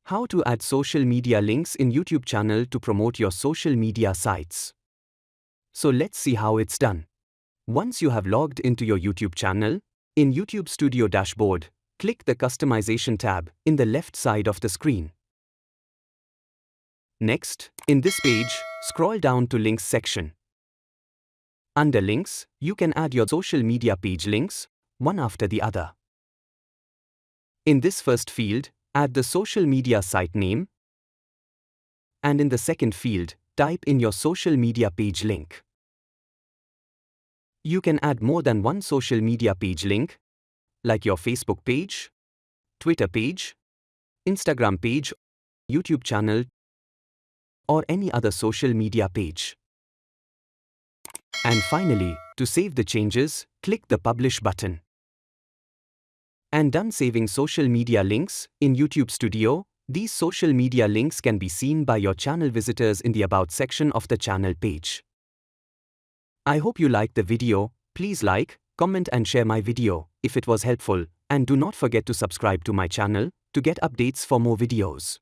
How to add social media links in YouTube channel to promote your social media sites. So let's see how it's done. Once you have logged into your YouTube channel, in YouTube Studio dashboard, click the Customization tab in the left side of the screen. Next, in this page, scroll down to Links section. Under Links, you can add your social media page links, one after the other. In this first field, add the social media site name, and in the second field, type in your social media page link. You can add more than one social media page link, like your Facebook page, Twitter page, Instagram page, YouTube channel, or any other social media page. And finally, to save the changes, click the Publish button. And done saving social media links in YouTube Studio. These social media links can be seen by your channel visitors in the About section of the channel page. I hope you liked the video. Please like, comment and share my video if it was helpful, and do not forget to subscribe to my channel to get updates for more videos.